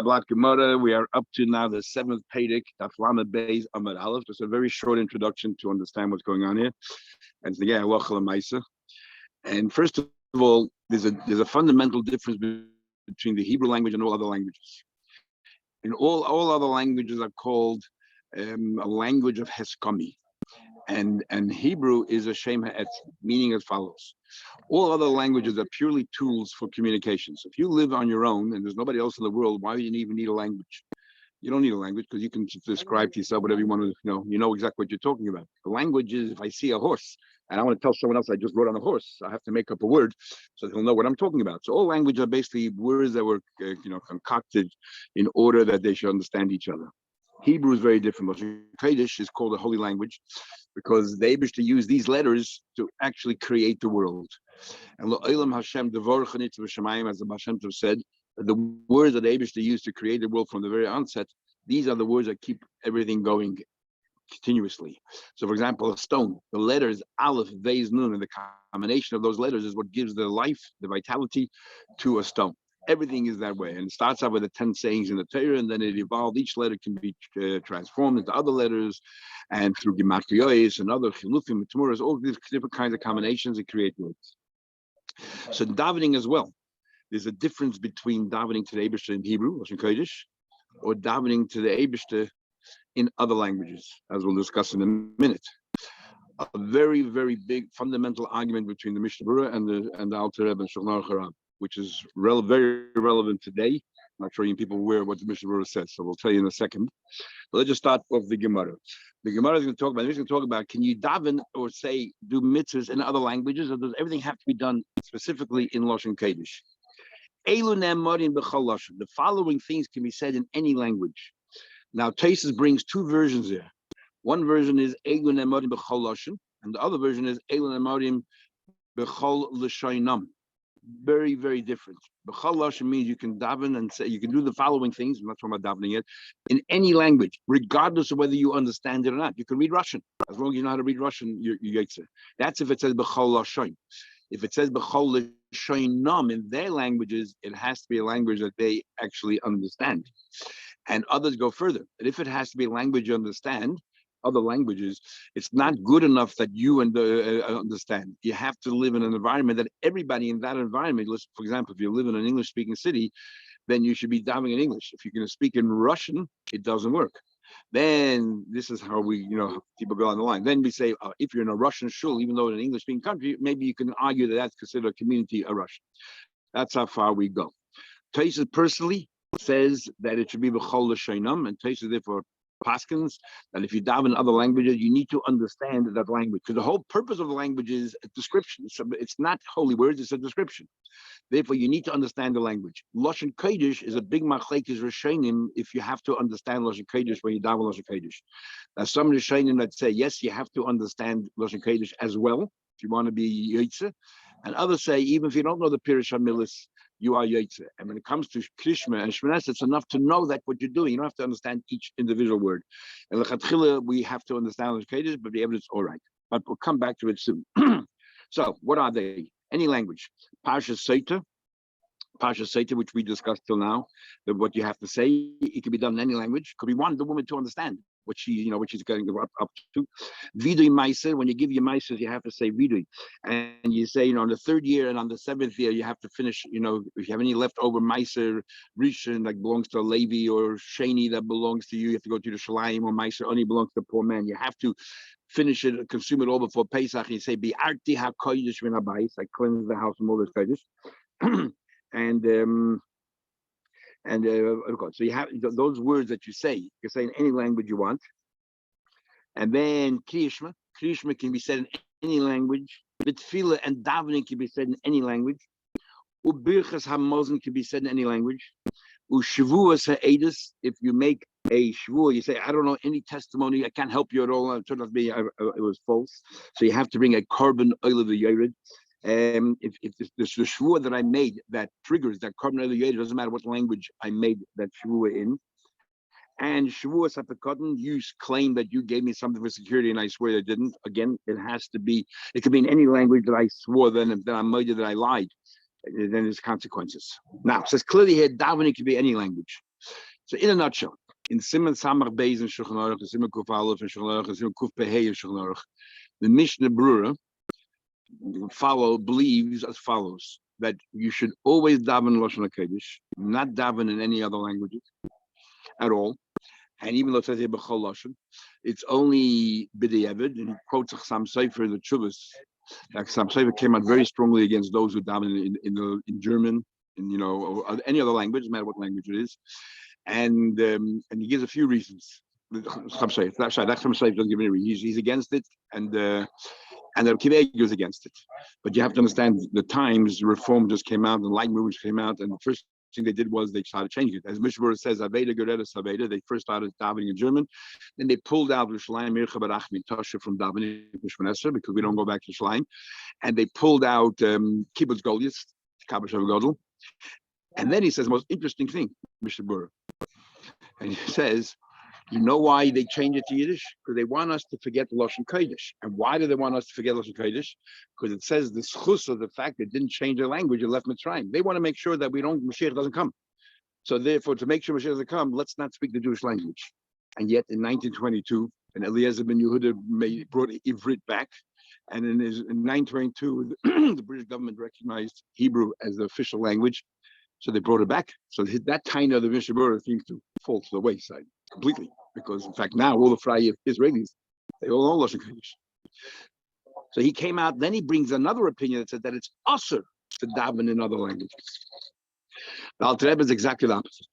Blat Gemara. We are up to now the seventh Pedic, Daf Lamed Beis Amud Aleph. Just a very short introduction to understand what's going on here. And again, and first of all, there's a fundamental difference between the Hebrew language and all other languages. In all other languages are called a language of Heskami. And Hebrew is a Shem Ha'etz, meaning as follows. All other languages are purely tools for communication. So if you live on your own and there's nobody else in the world, why do you even need a language? You don't need a language because you can describe to yourself whatever you want to know. You know exactly what you're talking about. The language is, if I see a horse and I want to tell someone else I just rode on a horse, I have to make up a word so he'll know what I'm talking about. So all languages are basically words that were concocted in order that they should understand each other. Hebrew is very different. Kodesh is called a holy language because they wish to use these letters to actually create the world. And Hashem, as the Hashem said, the words that they wish to use to create the world from the very onset, these are the words that keep everything going continuously. So, for example, a stone, the letters Aleph, Beis, Nun, and the combination of those letters is what gives the life, the vitality to a stone. Everything is that way, and it starts out with the 10 sayings in the Torah, and then it evolved. Each letter can be transformed into other letters, and through gematriyos and other chilufim, tmuras, all these different kinds of combinations that create words. So davening as well. There's a difference between davening to the Eibishter in Hebrew, Lashon Kodesh, or davening to the Eibishter in other languages, as we'll discuss in a minute. A very, very big fundamental argument between the Mishnah Berurah and the Alter Rebbe and Shulchan Aruch, which is very relevant today. I'm not sure you people aware what the Mishnah Berurah says, so we'll tell you in a second. But let's just start off the Gemara. The Gemara is going to talk about, can you daven or say do mitzvahs in other languages, or does everything have to be done specifically in Lashon Kodesh? The following things can be said in any language. Now, Taisus brings two versions here. One version is Eilu Ne'emarim B'chol Lashon, and the other version is Eilu Ne'emarim B'chol L'shaynam. Very, very different. B'chol Lashon means you can daven and say, you can do the following things. I'm not talking about davening yet. In any language, regardless of whether you understand it or not. You can read Russian. As long as you know how to read Russian, you're Yotze. That's if it says B'chol Lashon. If it says B'chol L'shaynam in their languages, it has to be a language that they actually understand. And others go further. And if it has to be a language you understand, other languages, it's not good enough that you understand. You have to live in an environment that everybody in that environment, for example, if you live in an English-speaking city, then you should be davening in English. If you're going to speak in Russian, it doesn't work. Then this is how we, people go on the line. Then we say, if you're in a Russian shul, even though in an English-speaking country, maybe you can argue that that's considered a community a Russian. That's how far we go. Taisus personally says that it should be b'chol l'shaynam, and Taisus therefore paskins that if you daven in other languages, you need to understand that language, because the whole purpose of the language is a description. It's not holy words; it's a description. Therefore, you need to understand the language. Lashon Kodesh is a big machlekes rishonim if you have to understand Lashon Kodesh when you daven Lashon Kodesh. There's some rishonim that say yes, you have to understand Lashon Kodesh as well if you want to be Yotze, and others say even if you don't know the Pirush HaMilos, you are Yotze. And when it comes to Krishma and Shmones, it's enough to know that what you're doing. You don't have to understand each individual word. And L'chatchila, we have to understand Lashon Kodesh, but the evidence, all right. But we'll come back to it soon. So, what are they? Any language. Sotah, which we discussed till now, that what you have to say, it can be done in any language. Could be one, the woman to understand what she, what she's going up to. Vidui Meiser, when you give your Meisers, you have to say Vidui. And you say, on the third year and on the seventh year, you have to finish, if you have any leftover Meiser, Rishon that belongs to a Levi, or Sheni that belongs to you have to go to the Shalayim, or Meiser only belongs to the poor man. You have to finish it, consume it all before Pesach. And you say, Bi'arti ha-kodesh min habayis, I cleanse the house from all this kodesh. So you have those words that you say. You can say in any language you want. And then Kriyishma can be said in any language. Bitfila and davening can be said in any language. Ubirchas hamazon can be said in any language. Ushavuas ha'edus, if you make a shvua, you say, I don't know any testimony, I can't help you at all. It turned out to be, it was false. So you have to bring a carbon oil of the Yerid. If the shvua that I made that triggers that carbon oil of the Yerid, doesn't matter what language I made that shvua in. And shvua sapekatan, you claim that you gave me something for security and I swear I didn't. Again, it could be in any language that I swore that I made that I lied. Then there's consequences. Now, it says clearly here, davening can be any language. So in a nutshell, in Siman Samach Beis and Shulchan Aruch, and Siman Kuf Aleph and Shulchan Aruch, and Siman Kuf Pehei and Shulchan Aruch, the Mishnah Brura believes as follows: that you should always daven Lashon HaKodesh, not daven in any other languages at all. And even though it says here B'chol Lashon, it's only B'diavad, and he quotes Chassam Sofer in the Chuvas. Chassam Sofer came out very strongly against those who daven in German, or any other language, no matter what language it is. And he gives a few reasons. Chassam Sofer doesn't give any reason. He's against it, and the Kibbutz goes against it. But you have to understand the times, Reform just came out, and Light Movement came out, and the first thing they did was they started changing it. As Mishmur says, Aveda Geredes Aveda, they first started davening in German, then they pulled out Yerushalayim Mircha Barach Mitasha from davening in Shmonesra because we don't go back to Yerushalayim, and they pulled out Kibbutz Goliath, Kabbalah Godel, and then he says the most interesting thing, Mishmur, and he says, you know why they changed it to Yiddish? Because they want us to forget the Lashon Kodesh. And why do they want us to forget Lashon Kodesh? Because it says the schus of the fact that it didn't change their language and left Mitzrayim. They want to make sure that Mashiach doesn't come. So therefore, to make sure Mashiach doesn't come, let's not speak the Jewish language. And yet in 1922, and Eliezer ben Yehuda brought Ivrit back. And in 1922, the British government recognized Hebrew as the official language. So they brought it back. So that kind of the Mishnah Berurah seems to fall to the wayside completely. Because in fact, now all the Frei Israelis, they all know Lashon Kodesh. So he came out, then he brings another opinion that says that it's usher to daven in other languages. The Alter Rebbe is exactly the opposite.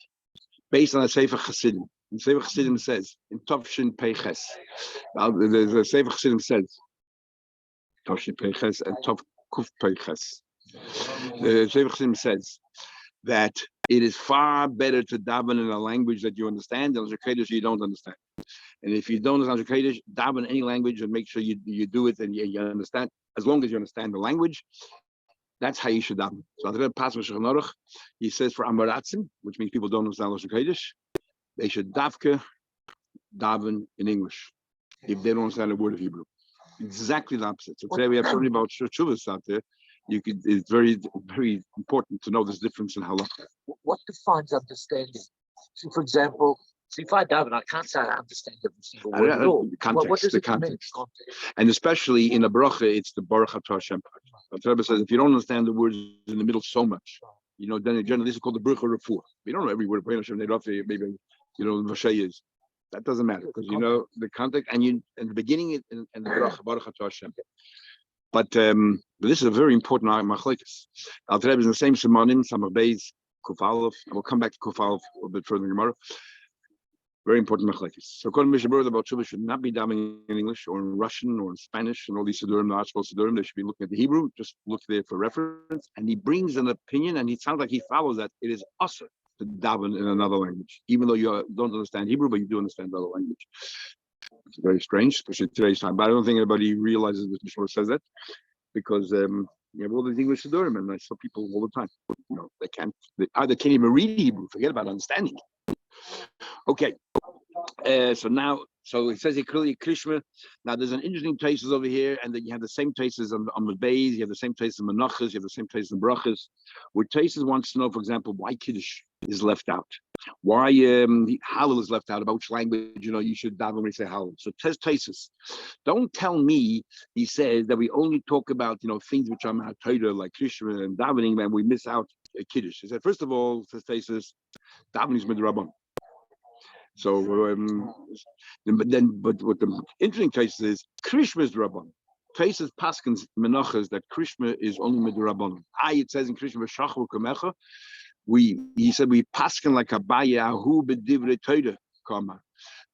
Based on the Sefer Chassidim. And Sefer Chassidim says, in Tovshin Peiches, the Sefer Chassidim says, Tovshin Peiches and Tov Kuf Peiches. The Sefer Chassidim says that it is far better to daven in a language that you understand than Lashon Kodesh you don't understand. And if you don't understand Lashon Kodesh, daven in any language and make sure you do it and you understand. As long as you understand the language, that's how you should daven. So the Pasuk Shulchan Aruch, he says for Amaratzim, which means people don't understand Lashon Kodesh, they should daven in English if they don't understand a word of Hebrew. Exactly the opposite. So today we have something about Shuvas out there. It's very, very important to know this difference in halakha. What defines understanding? So, for example, if I daven, I can't say I understand every single word at all. What does it mean? And especially in a bracha, it's the Baruch Atah Hashem. The Rebbe says if you don't understand the words in the middle so much, then generally this is called the Baruch Refuah. You don't know every word. Maybe Vashay is. That doesn't matter because you know the context and in the beginning and the Baruch Atah Hashem. But this is a very important machlekes. Alter Rebbe is in the same Shemanim, Samach Beis, Kuf Aleph. I will come back to Kuf Aleph a bit further in Gemara. Very important machlekes. So according to Mishnah Berurah, about Shuvah should not be davening in English or in Russian or in Spanish and all these Sidurim, not supposed to Sidurim. They should be looking at the Hebrew. Just look there for reference. And he brings an opinion, and he sounds like he follows that it is usher to daven in another language, even though you don't understand Hebrew, but you do understand the other language. It's very strange, especially today's time. But I don't think anybody realizes that Mishnah says that because you have all these English Sidurim, and I saw people all the time. They either can't even read Hebrew, forget about understanding. Okay, so it says here clearly Krishma. Now there's an interesting traces over here, and then you have the same traces on the Beis, you have the same traces in Menachos, you have the same traces in Brachas. Where traces wants to know, for example, why Kiddush is left out, why Hallel is left out, about which language you should daven when you say Hallel. So traces. Don't tell me, he says, that we only talk about things which are Torah like Krishma and davening, and we miss out Kiddush. He said first of all, says traces, davening is midrabanan. So, but what the interesting case is, Krishma is Rabban. Faces Paskins Menachas that Krishma is only Midrabanan. It says in Krishma V'shachru Kamecha, he said we Paskin like a Bayahu B'divrei Torah Kama.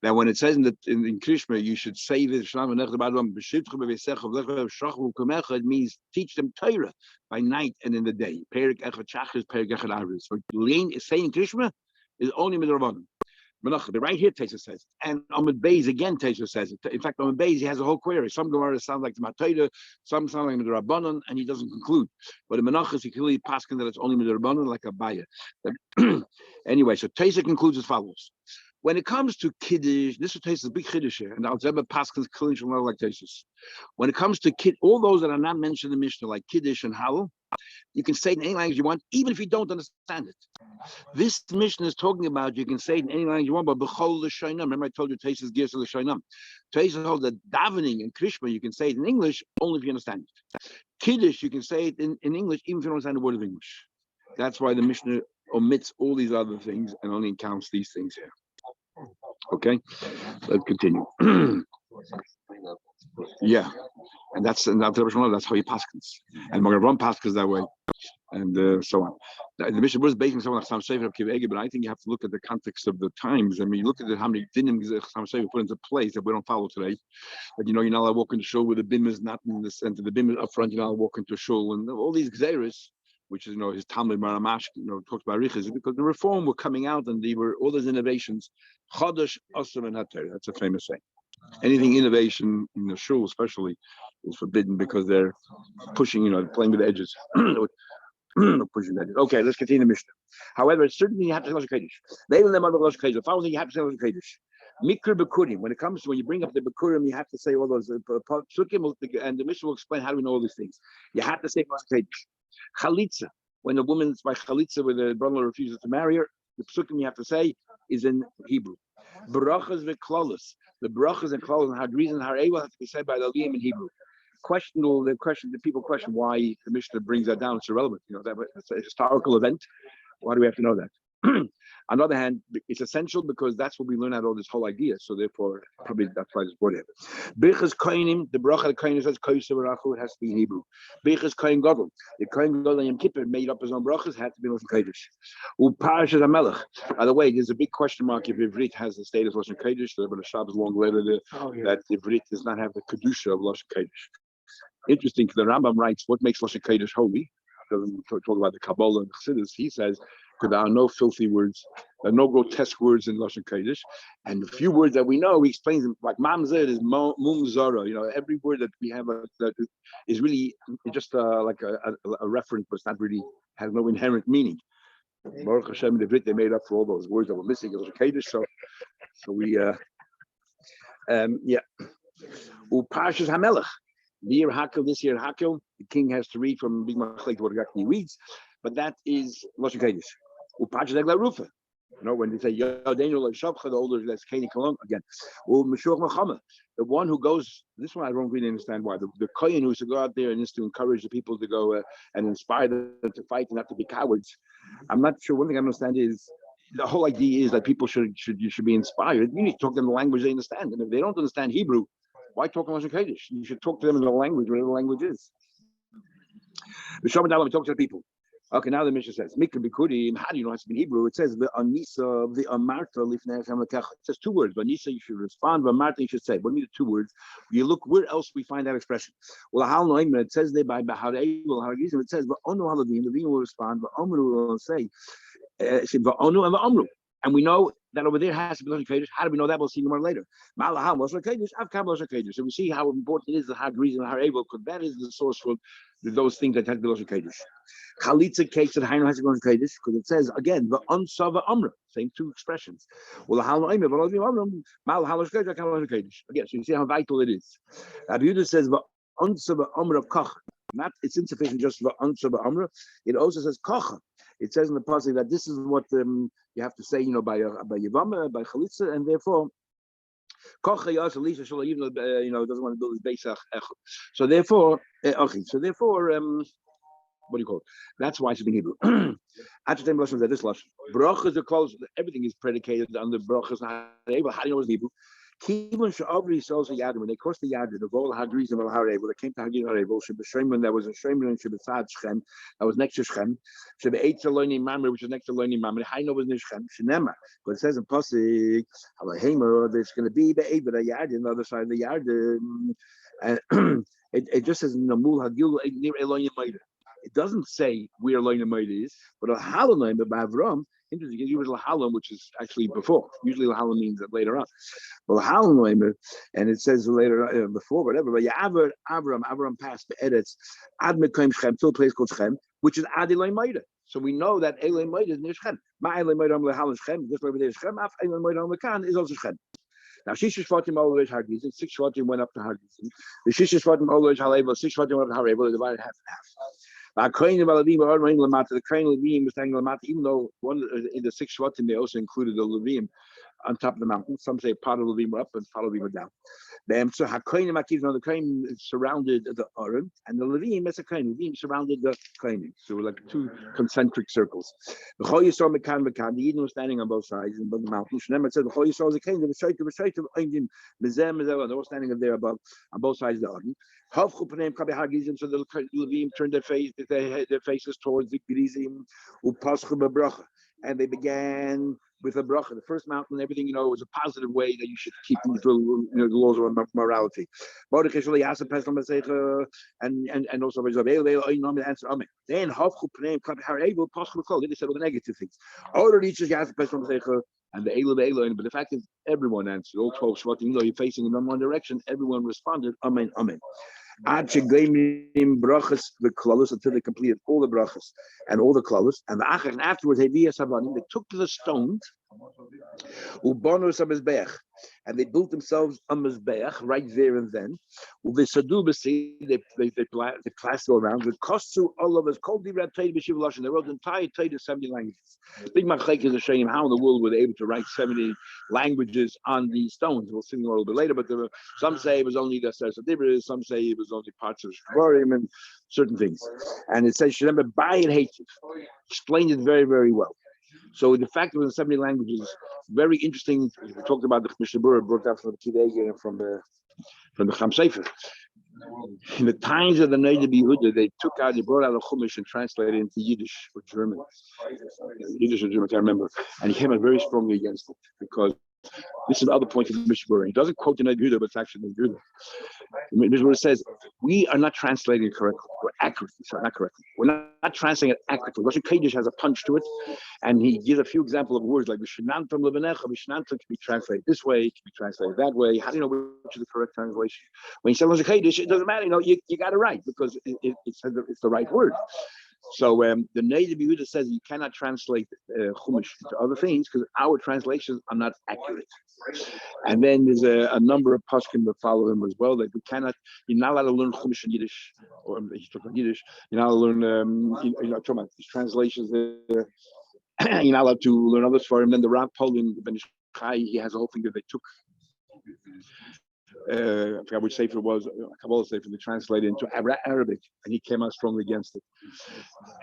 That when it says in Krishma, you should say this, it means teach them Torah by night and in the day. Perik Echad Shachris, Perik Echad Arvis. So saying Krishma is only Midrabanan. But right here, Teisha says, and Amud Beis again, Teisha says. In fact, Amud Beis, he has a whole query. Some Gemara sound like the Matayda, some sound like the Rabbanon, and he doesn't conclude. But in Menachos, he clearly paskin that it's only the Rabbanon, like a Baya. Anyway, so Teisha concludes as follows: when it comes to Kiddush, this is Teisha's big Kiddush here, and Al-Zebah paskins clearly from like Teisha. When it comes to all those that are not mentioned in the Mishnah, like Kiddush and Hallel, You can say it in any language you want, even if you don't understand it. This mission is talking about you can say it in any language you want, but b'chol l'shaynam. Remember I told you Taisus gives l'shaynam. Taisus holds that davening and krishma you can say it in English only if you understand it. Kiddush you can say it in English even if you don't understand the word of English. That's why the Mishnah omits all these other things and only counts these things here. Okay, let's continue. Yeah, and that's how he paskins, and Magaram paskins that way, and so on. The Mishnah was based on something like Sam Sefer of Kivegi, but I think you have to look at the context of the times. I mean, you look at how many dinim Sam Sefer put into place that we don't follow today. But you're not allowed to walk into shul where the bim is not in the center, the bim is up front. You're not allowed to walk into shul, and all these gzeres, which is his Talmud Maramash, talks about riches, because the reform were coming out and they were all those innovations. Chodesh Asur and Hater. That's a famous saying. Anything innovation in the shul, especially, is forbidden because they're pushing, playing with the edges. Pushing the edges. Okay, let's continue the Mishnah. However, certainly you have to say Lashon Kodesh. They will never Lashon Kodesh. The following thing you have to say Lashon Kodesh. Mikra Bekurim. When you bring up the Bekurim, you have to say all those psukim, and the Mishnah will explain how do we know all these things. You have to say Lashon Kodesh. Chalitza. When a woman's by Chalitza, where the brother refuses to marry her, the psukim you have to say is in Hebrew. Brachas v'klalos. The brachas and klalos and hadrizim and hareva have to be said by the aliyim in Hebrew. The people question why the Mishnah brings that down. It's irrelevant. It's a historical event. Why do we have to know that? On the other hand, it's essential because that's what we learn out of this whole idea. So therefore, probably that's why it's brought here. Birchas koinim, the bracha of koinim says koyser v'rachu, it has to be in Hebrew. Birchas koin gadol, the koin gadol and Yom Kippur made up his own brachas, had to be Lashon Kodesh. U'parashas hamelech. By the way, there's a big question mark if Ivrit has the status of Lashon Kodesh. But the Shabbos long later that Ivrit does not have the kedusha of Lashon Kodesh. Interesting, the Rambam writes what makes Lashon Kodesh holy. Doesn't talk about the Kabbalah and the Chassidus. He says there are no filthy words, there are no grotesque words in Lashon Kodesh, and the few words that we know, he explains them like Mamzer is Mum Zara. Every word that we have that is really just like a reference, but it's not really has no inherent meaning. Baruch Hashem, the Brit they made up for all those words that were missing in Lashon Kodesh. So we Upashas Hamelech. The year Hakel, this year Hakel, the king has to read from Big Machlek what he reads, but that is Lashon Kodesh. Upachas Egla Rufa. When they say Daniel Shabcha, the older that's Keni Kalon again. The one who goes, this one I don't really understand why. The Kohen who's to go out there and is to encourage the people to go and inspire them to fight and not to be cowards. I'm not sure. One thing I understand is the whole idea is that people should be inspired. You need to talk to them in the language they understand, and if they don't understand Hebrew, why talk in Lashon Kodesh? You should talk to them in the language, whatever the language is. We talk to the people. Okay, now the Mishnah says, Mikra Bikurim, how do you know it's in Hebrew? It says, the Anisa, the Amarta, it says two words. Anisa, you should respond, but Amarta, you should say. What do you mean the two words? You look where else we find that expression. Well, it says there by Baharei, it says, the Vino will respond, but Omru will say, Va'onu and Va'omru. And we know that over there has to be Lashon Kodesh. How do we know that? We'll see more later. So we see how important it is the hard reason, how able, because that is the source for those things that have to be Lashon Kodesh. Chalitza case that Hainu has to be Lashon Kodesh because it says again the unsava amra, same two expressions. Again, so you see how vital it is. Rabbi Yehuda says the unsava amra kach. Not it's insufficient just for unsava amra. It also says kacha. It says in the passage that this is what you have to say, by Yavama, by Chalitza, and therefore, doesn't want to build his base. So therefore, what do you call it? That's why it's in Hebrew. After this lashon, brachas are close. Everything is predicated on the brachas. How do you know it's Hebrew? When they crossed the Yarden, of all Hadrizim al Harevil, they came to Hagir Harevil, Shebeshreimon, that was a Shreimon, and Shebesad Shchem, that was next to Shchem, Shebe Loini Mamre, which is next to Loini Mamre, Haino was near Shchem, Shenema. But it says in Pasik, there's going to be Be'ed, but a Yarden, on the other side of the Yarden. And it just says, Namul Hagil, near Eloini Maida. It doesn't say where Eloini Maida is, but a Halonim, the Bavram, interesting, it uses Lahalam, which is actually before. Usually Lahalam means that later on. Well, Lahalam, and it says later before, whatever. But Avram passed the Eretz Ad Mekoim Shchem to a place called Shchem, which is Ad Eloi Maida. So we know that Eloi Maida is near Shchem. Ma Eloi Maida am Lahalam Shchem. This over there is Shchem. Af Eloi Maida am Lekan is also Shchem. Now Shisha Shvatim always Hagizim. 6 Shvatim went up to Hagizim. The Shisha Shvatim always Halevel. 6 Shvatim went up to Halevel. They divided half and half. The Kohen Levim was standing lamata, even though one in the 6 Shvatim they also included the Levim on top of the mountain. Some say part of the Levim were up and part of the Levim were down. So Hakoinim Akiv, now the Kohen surrounded the Aron, and the Levim as a Kohen. Levim surrounded the Kohenim. So like 2 concentric circles. The Chol Yisrael Mekan Mekan, the Eden was standing on both sides and above the mountain. Shneimar said the Chol Yisrael was a Kohen, the they were standing there above on both sides of the Aron. So the Levim turned their faces towards the Grizim, and they began with a bracha. The first mountain, everything was a positive way that you should keep the laws of morality. And also answer amen. Then they said all the negative things. And but the fact is, everyone answered. All 12 Shvatim, even though you're facing in one direction, everyone responded, amen, amen. Until they completed all the brachas and all the klalos, and afterwards they took the stones, and they built themselves a mizbeach right there and then. They plastered around. The kostu all of us called the They wrote the entire Torah 70 languages. Big machek is a shame how in the world were they able to write 70 languages on these stones. We'll see a little bit later, but some say it was only the Sotah, some say it was only parts of Shvarim and certain things. And it says remember by it hated. Explained it very, very well. So the fact that it was in 70 languages, very interesting. We talked about the Mishnah brought out from the Kidei and from the Cham Sefer. In the times of the Noda B'Yehuda, they brought out a Chumash and translated it into Yiddish or German. Yiddish or German, I can't remember. And he came out very strongly against it because this is the other point of the Mishnah. He doesn't quote the Noda B'Yehuda, but it's actually the Yehuda. The Mishnah says, we are not translating it correctly, or accurately. Sorry, not correctly. We're not translating it accurately. Russian Kaddish has a punch to it, and he gives a few examples of words like Vishnantam Levanecha. Vishnantam can be translated this way, it can be translated that way. How do you know which is the correct translation? When you say Russian Kaddish, it doesn't matter. You got it right because it's the right word. So the Noda B'Yehuda says you cannot translate Chumash into other things because our translations are not accurate. And then there's a number of poskim that follow him as well. That you're not allowed to learn Chumash in Yiddish, or he's talking about Yiddish. You're not allowed to learn, talking about these translations there. You're not allowed to learn others for him. Then the Rav Polin, Ben Chai, he has a whole thing that they took. I forgot which sefer it was, Kabbalah sefer, they translated into Arabic, and he came out strongly against it.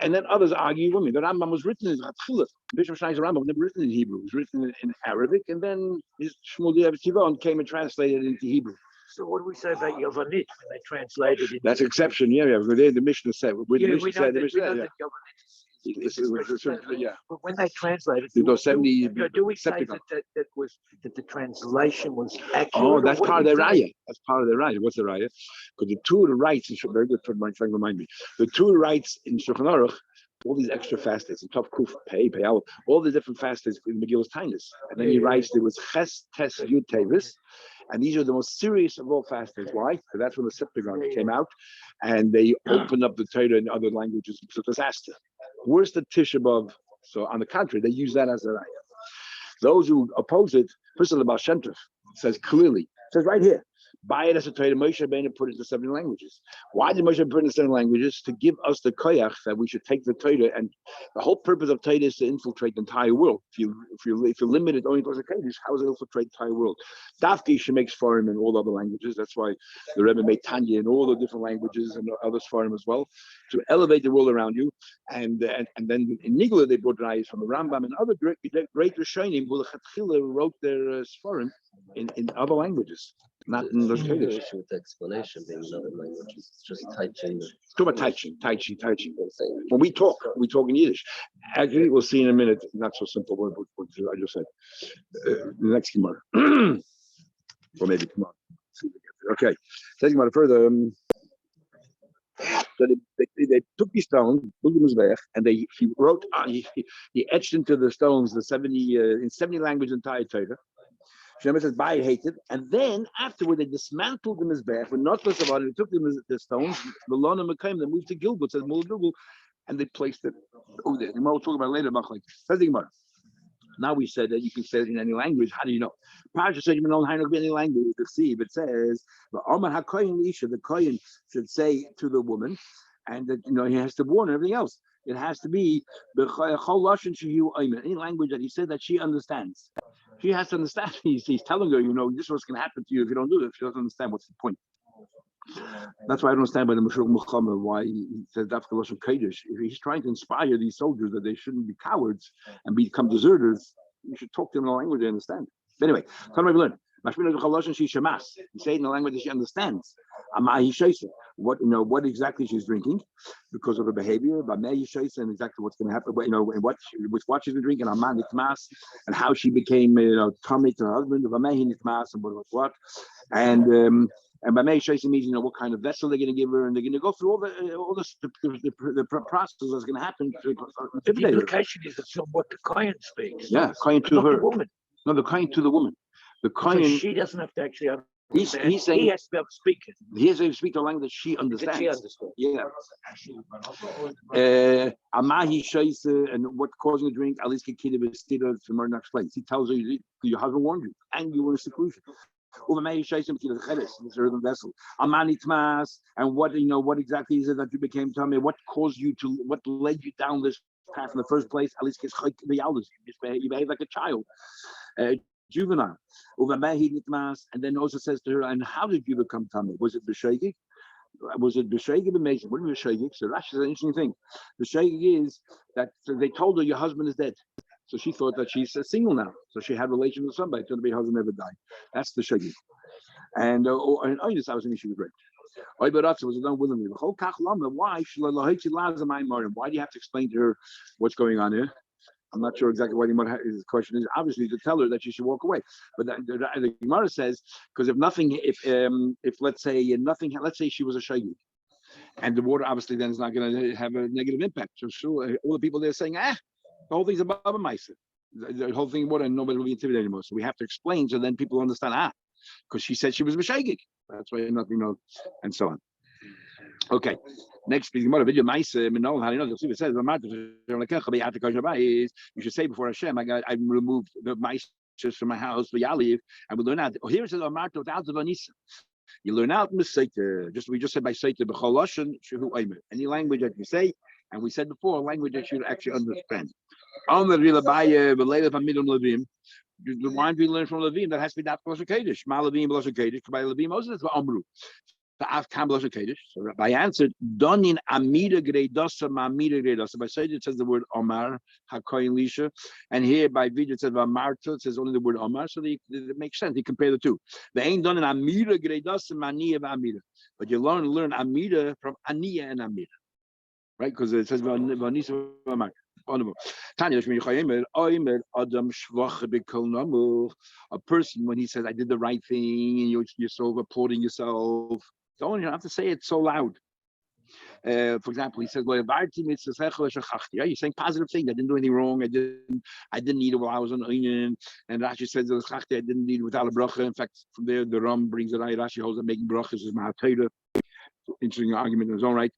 And then others argue with me. The Rambam was written in Chatchila. Bishop Schneider's Rambam was never written in Hebrew. It was written in Arabic, and then his Shmuel Tivon came and translated it into Hebrew. So what do we say about Yovanit when they translated it? That's exception, yeah. The Mishnah said. We know that Yovanit. But when they translated, do we say that the translation was accurate? Oh, that's part of their raya. That's part of their raya. What's the raya? Because the two of the rights, very good for my friend remind me. The two of the rights in Shulchan Aruch, all these extra fast days, and Tov Kuf, Pei, Peyal, all the different fast days in Megillah's Tainus. And then he writes there was Ches, Tes, Yud, Tevis. And these are the most serious of all fast days. Why? Because that's when the Septuagint came out, and they opened up the Torah in other languages. It's a disaster. Where's the Tisha B'Av? So on the contrary, they use that as a raya. Those who oppose it, first of all, the Baal Shem Tov says clearly, says right here, buy it as a Torah. Moshe Rabbeinu put it into 70 languages. Why did Moshe put it into 70 languages? To give us the koyach that we should take the Torah, and the whole purpose of Torah is to infiltrate the entire world. If you're limited only to the Kaddish, how does it infiltrate the entire world? Dafki she makes Sfarim in all other languages. That's why the Rebbe made Tanya in all the different languages and other Sfarim as well, to elevate the world around you. And then in Nigla they brought rayas from the Rambam and other great Rishonim who wrote their Sfarim in other languages. Not in those Kaddish. With the explanation being in other languages, it's just Tai-Ching. Talk about Tai-Ching. When we talk in Yiddish. Actually, we'll see in a minute. Not so simple word, what I just said. The next Gemara. Or maybe tomorrow. Okay. Taking Gemara further. So they took these stones, and he wrote he etched into the stones the 70 in 70 languages entire Torah. Shemar says, "By hated," and then afterward they dismantled the mizbeach. When not less about it, they took the stones, the lona mekayim, they moved to Gilgul. It says Mul Gilgul, and they placed it over there. The we'll talk about it later. Says the Gemara. Now we said that you can say it in any language. How do you know? Parasha said you know how to be any language. The see, it says the Omer HaKoyin Lisha, the Koyin should say to the woman, and that he has to warn everything else. It has to be any language that he said that she understands. She has to understand. He's telling her, this is what's going to happen to you if you don't do it. She doesn't understand what's the point. That's why I don't understand by the Mashur Muhammad why he says Dafka Lashon Kodesh. If he's trying to inspire these soldiers that they shouldn't be cowards and become deserters, you should talk to them in a language they understand. But anyway, come on, we learn. You say it in a language that she understands. What exactly she's drinking because of her behavior, and exactly what's going to happen, with what she's been drinking, and how she became tummy to her husband, and what. And by May Shaisi means what kind of vessel they're going to give her, and they're going to go through all the process that's going to happen. The implication is from what the Kohen speaks. Yeah, Kohen to her. The woman. No, the Kohen to the woman. The Kohen. So she doesn't have to actually understand. He's saying he has to be able to speak it. He has to speak the language that she understands. That she understands. Yeah. Amahi Shaisi, and what causing the drink? At least from our next place. He tells her your husband warned you, and you were in seclusion. Vessel. And what exactly is it that you became tummy? What caused you to? What led you down this path in the first place? At least you behave like a child, juvenile. And then also says to her, and how did you become tummy? Was it b'shegig? Was it b'shegig amazing? What is b'shegig? So Rashi is an interesting thing. B'shegig is that they told her your husband is dead. So she thought that she's single now. So she had relations with somebody. Told her her husband never died. That's the shagi. And Oinus, I was an issue with rape. Oibaratza was done willingly. Why? Why do you have to explain to her what's going on here? I'm not sure exactly what his question is. Obviously, to tell her that she should walk away. But the Gemara says, because if let's say nothing, let's say she was a shagi, and the water obviously then is not going to have a negative impact. So sure, all the people there saying, the whole thing's above a Maisa. The whole thing water, and nobody will be intimidated anymore. So we have to explain so then people understand, because she said she was Meshagig. That's why and so on. Okay. Next piece of video Maisa, how do you know? It says you should say before Hashem, I removed the Maisa from my house, and we learn out. Here it says without the Vanisa. You learn out we just said by Sotah B'choloshen Shehu Omer. Any language that you say, and we said before, a language that you actually understand. The wine we learn from Levim that has to be that Lashon Kodesh. Ma Levim Lashon Kodesh. By Levim also that's Amru. So I answered, Donin Amida Greidosa Mamida Greidosa. By Sotah it says the word Omar Hakoyin Lisha, and here by Vidya it says Amarta. It says only the word Omar. So it makes sense. You compare the two. They ain't done an Amida Greidosa Mania Amida, but you learn Amida from Aniya and Amida, right? Because it says Vanisa Omar. A person when he says I did the right thing and you're so applauding yourself, don't have to say it so loud. For example, he says, you're saying positive things. I didn't do anything wrong. I didn't eat it while I was on onion. And Rashi says I didn't eat it without a bracha. In fact, from there the Ram brings it out. Rashi holds that making brachas is mahatayra. Interesting argument in his own right.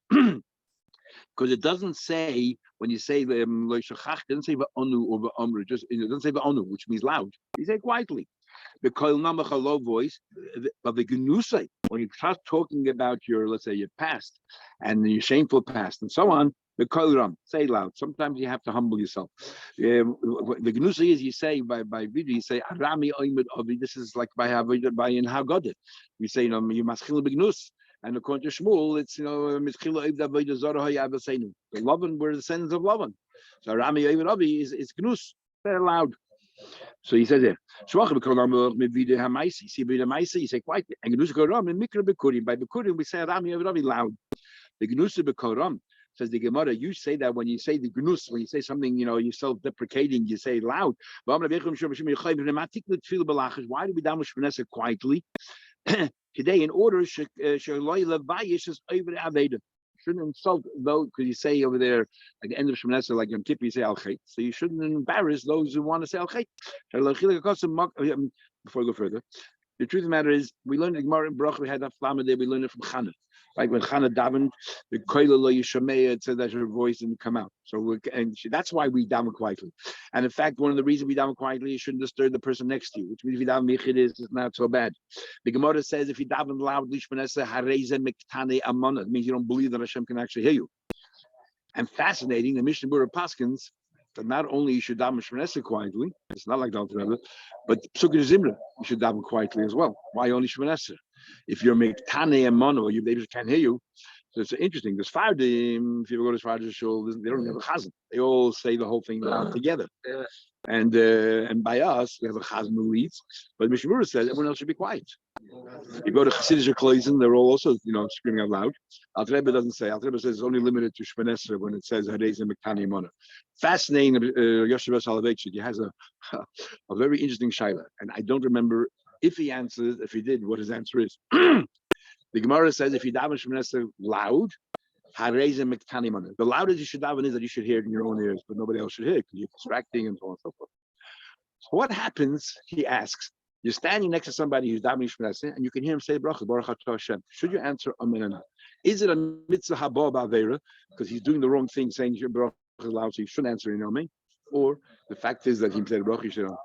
Because it doesn't say when you say the it doesn't say va'onu or va'amru, it doesn't say va'onu, which means loud. You say quietly. The koil namach a low voice, but the gnusay, when you start talking about your, let's say, your past and your shameful past and so on, the koil ram, say loud. Sometimes you have to humble yourself. The gnusay is you say by video, you say arami oimid ovi. This is like by in Haggadah. You say you maschil begnus. And according to Shmuel, it's the Lavan were the descendants of Lavan. So Rami Ovid Avi is gnus, very loud. So he says there, you say quietly. And gnus koram in mikra bekurim. By bekurim we say Rami Ovid Avi loud. The gnus bekurim says the Gemara. You say that when you say the gnus, when you say something, you're self-deprecating, you say loud. Why do we damush Vanessa quietly? Today, in order, shouldn't insult those, because you say over there at the end of Shemoneh Esrei, like Yom Kippur, you say Al Chet. So you shouldn't embarrass those who want to say Al Chet. Before I go further, the truth of the matter is, we learned the Gemara in Baruch, we had that Flama there, we learned it from Chana. Like when Chana davened, the koila lo yishameya, it said that her voice didn't come out. So that's why we daven quietly. And in fact, one of the reasons we daven quietly, you shouldn't disturb the person next to you, which means if you daven michidis, it's not so bad. The Gemara says if you daven loudly, shmanesa hareze miktane amana, it means you don't believe that Hashem can actually hear you. And fascinating, the Mishnah Berurah paskins that not only you should daven shmanesa quietly, it's not like the but Psukei Zimra, you should daven quietly as well. Why only shmanesa? If you're miktane amana, they just can't hear you. So it's interesting. The Sfardim, if you ever go to Sfardim shul, they don't have a chazan. They all say the whole thing together. Yeah. And by us, we have a chazan who leads. But Mishnah Berurah says everyone else should be quiet. You go to Chassidish Kleisen, they're all also, screaming out loud. Alter Rebbe doesn't say. Alter Rebbe says it's only limited to Shmanesra when it says Harei Mektani Mona. Fascinating. Yoshev Soloveitchik, he has a very interesting shaila, and I don't remember if he answered. If he did, what his answer is. The Gemara says if you daven Shmanesra loud, Harei Mektani Mona. The loudest you should daven is that you should hear it in your own ears, but nobody else should hear it because you're distracting and so on and so forth. So what happens? He asks. You're standing next to somebody who's davening Shmanesra, and you can hear him say Baruch Atah Hashem. Should you answer Amen or not? Is it a mitzvah haba ba'avera because he's doing the wrong thing, saying Baruch is loud, so you shouldn't answer Amen? Or the fact is that he said Baruch Yisrael.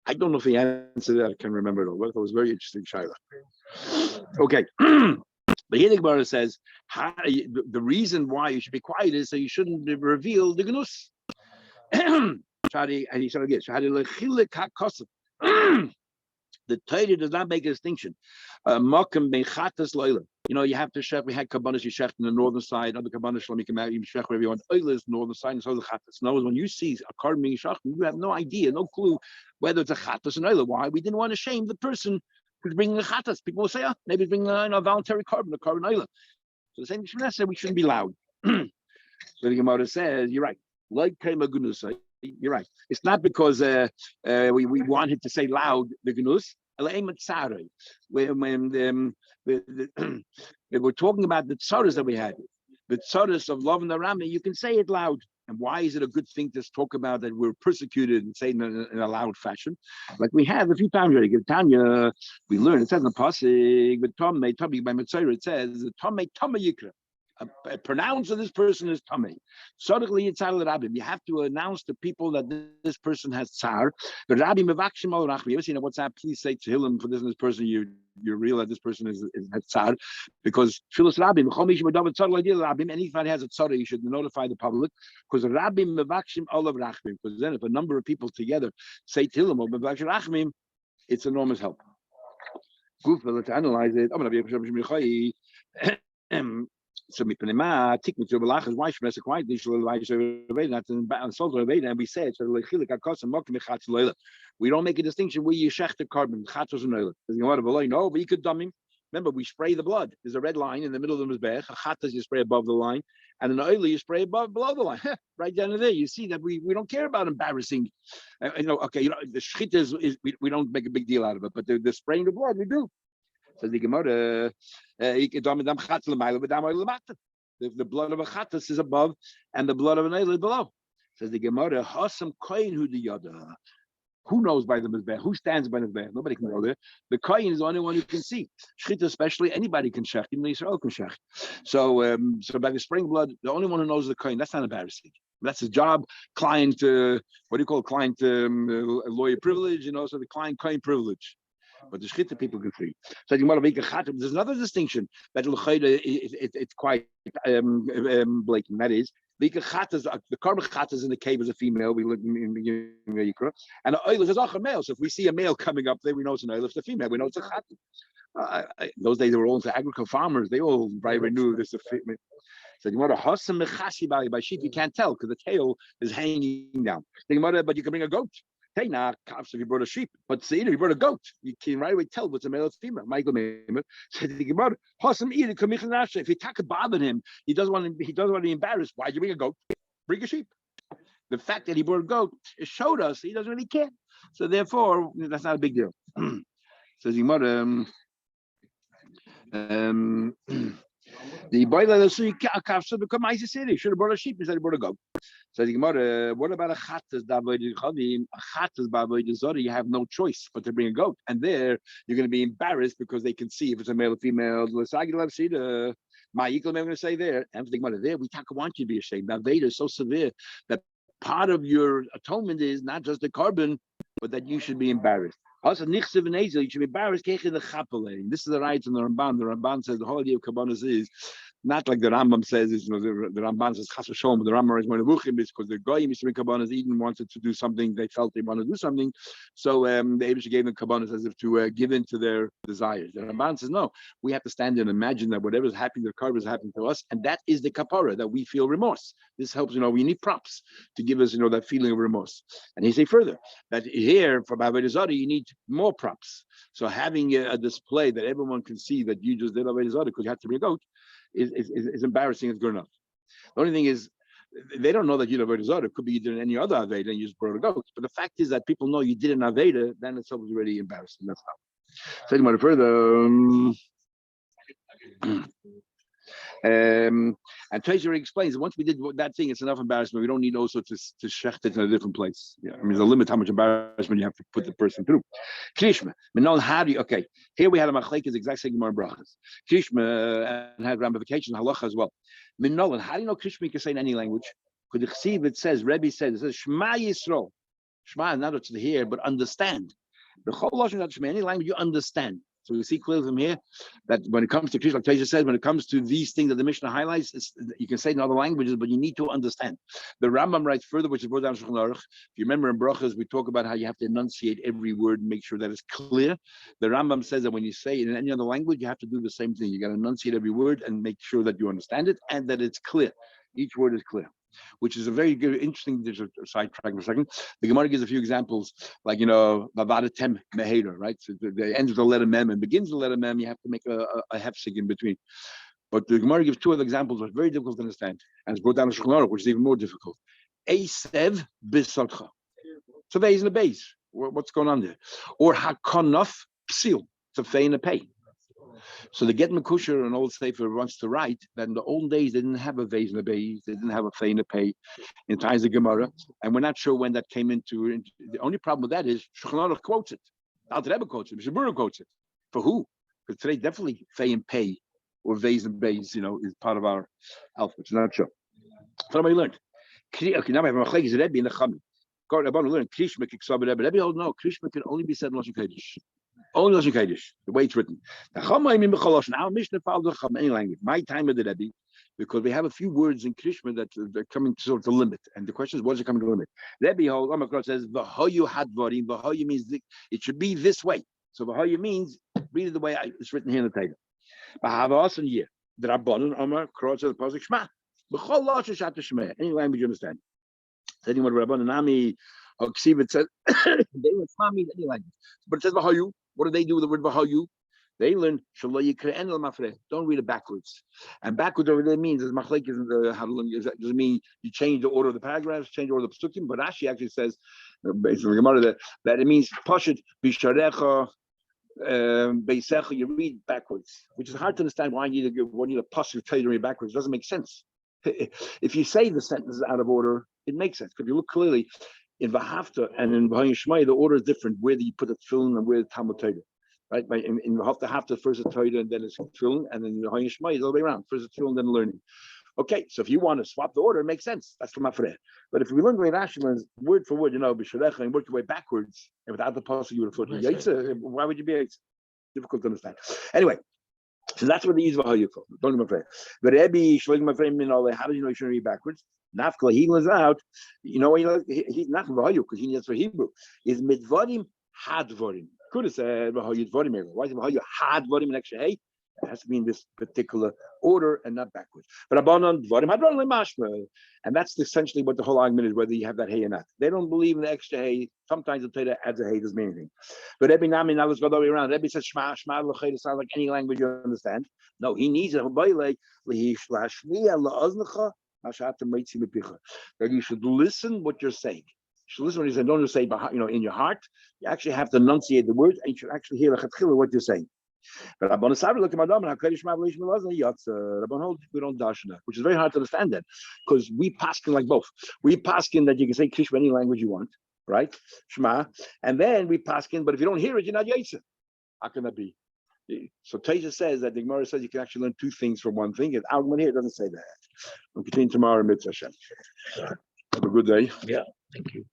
I don't know if he answered that. I can't remember it all. But it was very interesting, Shaila. Okay. But here the Gemara says the reason why you should be quiet is so you shouldn't reveal the gnus. And he said again, the Torah does not make a distinction. Makam ben chatas loila. You have to shech. We had kabbanis yeshech in the northern side. Other kabbanis shalom you can shech wherever you want. Oila is northern side, and so the chatas. In other words, when you see a carbon being shech, you have no idea, no clue whether it's a chatas and oila. Why? We didn't want to shame the person who's bringing a chatas. People will say, maybe he's bringing a voluntary carbon, a carbon oila. So the same Shemana said we shouldn't be loud. So the Gemara says, you're right. Like Kema Gunusai. You're right. It's not because we wanted to say loud the gnus. When we're talking about the tzaras that we had, the tzaras of love and the Rami, you can say it loud. And why is it a good thing to talk about that we're persecuted and say in a loud fashion? Like we have a few times already. Tanya, we learn, it says in the Pasig, but Tomei, by Mitzvah, it says, Tomei Yikra. Pronounce that this person is tummy. Suddenly it's out of the rabbi. You have to announce to people that this person has tsar. The rabbi mevakshim al rachmi. You ever seen a WhatsApp? Please say to him for this and this person. You realize this person has tsar, because Philos rabbi. Anybody has a tsar, you should notify the public, because the rabbi mevakshim al rachmi. Because then, if a number of people together say to him or mevakshim rachmi, it's enormous help. Let's analyze it. So why Shemesa quietly and we said we don't make a distinction where you shech the carbon chatos and oil. No, but you could dumb him. Remember, we spray the blood. There's a red line in the middle of the mizbech. Chatas you spray above the line, and an oil you spray below the line. Right down to there, you see that we don't care about embarrassing. The shchita is we don't make a big deal out of it, but the spraying the blood we do. So the Gemara, the blood of a chatas is above, and the blood of an oil is below. Says the Gemara, Hasam koyin hu the yada. Who knows by the mizbech? Who stands by the mizbech? Nobody can go there. The koyin is the only one who can see. Shchita especially, anybody can shech. Even Yisrael can shech. So by the spraying blood, the only one who knows the koyin. That's not embarrassing. That's his job. Client, what do you call it? Client lawyer privilege, so the client koyin privilege. But the shchita people can see. So there's another distinction that it's quite blatant. That is, the carbon chatas in the cave is a female. We look in Yikra, and the oil is a male. So if we see a male coming up there, we know it's an oil. If it's a female, we know it's a chat. Those days they were all into agricultural farmers. They all very knew this. So you want to hustle mechashi by sheep, you can't tell because the tail is hanging down. But you can bring a goat. Hey, now, if you brought a sheep, but see, if you brought a goat, you can right away tell what's a male or female. Michael Maimer said, if you talk about him, he doesn't want to be embarrassed. Why'd you bring a goat? Bring a sheep. The fact that he brought a goat, it showed us he doesn't really care. So therefore, that's not a big deal. Says the Gemara, the boy that become Isis City should have brought a sheep instead of brought a goat. So the Gemara, what about a chatas davoid chavim? A chatas davoid zori, you have no choice but to bring a goat, and there you're going to be embarrassed because they can see if it's a male or female. My equal, I'm going to say there, and think about it there, we want you to be ashamed. Now, Veda is so severe that part of your atonement is not just the carbon, but that you should be embarrassed. Also, you should be embarrassed. This is the right in the Ramban. The Ramban says the whole idea of Kabbalah is not like the Rambam says. The Ramban says Chas v'Sholom, but the Rambam is more nevuchim because the Goyim used to bring Kabbalah. Eden wanted to do something. They felt they wanted to do something, so the Eibush gave them Kabbalah as if to give in to their desires. The Ramban says no. We have to stand there and imagine that whatever is happening to the Karba is happening to us, and that is the kapara, that we feel remorse. This helps. We need props to give us that feeling of remorse. And he say further that here for Avodah Zarah you need more props. So having a display that everyone can see that you just did Avodah Zarah because you had to be a goat is embarrassing. It's good enough. The only thing is they don't know that you did Avodah Zarah. It could be you did any other Aveda and you just brought a goat. But the fact is that people know you did an Aveda, then it's already embarrassing. That's how. Saying about it further. And Treasury explains that once we did that thing, it's enough embarrassment. We don't need also to shecht it in a different place. Yeah, there's a limit how much embarrassment you have to put the person through. Krishma, Minol Hari. Okay, here we had a machlekes exact same Gemara brachas. Krishma and had ramifications halacha as well. Minol, and how do you know Krishma can say in any language? Because it says Rebbe says Shema Yisrael. Shema, not to hear but understand. The whole lashon of Shema, any language you understand. So we see clearly from here that when it comes to Krishna, like Teja says, when it comes to these things that the Mishnah highlights, you can say it in other languages, but you need to understand. The Rambam writes further, which is brought down in Shulchan Aruch. If you remember in Brachas, we talk about how you have to enunciate every word and make sure that it's clear. The Rambam says that when you say it in any other language, you have to do the same thing. You got to enunciate every word and make sure that you understand it and that it's clear. Each word is clear, which is a very good, interesting. There's a sidetrack for a second. The Gemara gives a few examples, like Mavada Tem Meheder, right? So the ends with the letter Mem and begins with the letter Mem. You have to make a hefsek in between. But the Gemara gives two other examples, which are very difficult to understand, and it's brought down to Shulchan Aruch, which is even more difficult. Esev Bisotcha. So there is in the base. What's going on there? Or Hakonof Psil. It's a fey and a pay. So the Get Mekusher, an old sefer, wants to write that in the old days they didn't have a vase and a base, they didn't have a fey and a pay in times of Gemara, and we're not sure when that came into. The only problem with that is Shulchan Aruch quotes it, Alter Rebbe quotes it, Mishabura quotes it. For who? Because today definitely fey and pay or vase and base, is part of our alphabet. It's not sure. So what we learned. Okay, now we have a Rebbe in the Chachamim. God, I want to learn Krishma Kiksav Rebbe. Rebbe hold no, Krishma can only be said in Lashon Kodesh. Only Lashon Kodesh, the way it's written. Our Mishnah follows the Chacham, any language. My time of the Rebbe, because we have a few words in Krishma that are coming to sort of the limit. And the question is, what is it coming to the limit? Rebbe holds, Omakra says, V'hoyu hadvarim. V'hoyu means it should be this way. So V'hoyu means, read it the way it's written here in the table. B'hava asan yeh. The Rabbanon, Omakra says, the Pasuk Shema. B'chol Lashon Shat Shema. Any language you understand. Saying what Rabbanon Ami, or Ksiv, says, they would Shema means any language. But it says V'hoyu. What do they do with the word V'hoyu? They learn don't read it backwards. And backwards over there means as machlek isn't doesn't mean you change the order of the paragraphs, change the order of the psukim. But Rashi actually says, based on the Gemara, that it means pashut bisharecha beisecha. You read backwards, which is hard to understand why you need a pashut tell you to read backwards. It doesn't make sense. If you say the sentences out of order, it makes sense. If you look clearly in Vahafta and in V'hayim Shmai, the order is different. Where do you put the tefillin and where the Talmud Torah? Right? In Vahafta, first the Torah and then it's tefillin, and then the V'hayim Shmai is all the way around. First the tefillin, then learning. Okay, so if you want to swap the order, it makes sense. That's from Afreh. But if we learn the way Rashi learns word for word, B'sharecha, and work your way backwards, and without the pasuk you would have thought Yaitza. Why would you be Yaitza? Difficult to understand. Anyway. So that's what they use V'hoyu for. Don't be afraid. But Rebbe Shloim Afraid how do you know you shouldn't read backwards? Nafkala he was out. He's not V'hoyu because he needs for Hebrew. Is midvarim hadvarim. Could have said V'hoyu dvarim. Why is V'hoyu hadvarim an extra hey? It has to be in this particular order and not backwards. But Abanon dvarim hadvarim lemashma, and that's essentially what the whole argument is, whether you have that hey or not. They don't believe in the extra hey. Sometimes the Torah adds a hey, doesn't mean anything. But Rebbe Nami, now let's go the other way around. Rebbe says Shema l'chayda sounds like any language you understand. No, he needs a that you should listen what you're saying. You should listen what you're saying. Don't just say in your heart. You actually have to enunciate the words, and you should actually hear what you're saying. But Rabban Asari look at Madam and HaKadosh Ma'avleish Melazah Yatz. Rabban holds we don't dash that, which is very hard to understand that because we paskin like both. We paskin that you can say Krishma any language you want, right? Shema, and then we paskin, but if you don't hear it, you're not Yaitza. How can that be? So Taisha says that the Gemara says you can actually learn two things from one thing. And argument here doesn't say that. We'll continue tomorrow in Mitzvah Hashem. Have a good day. Yeah, thank you.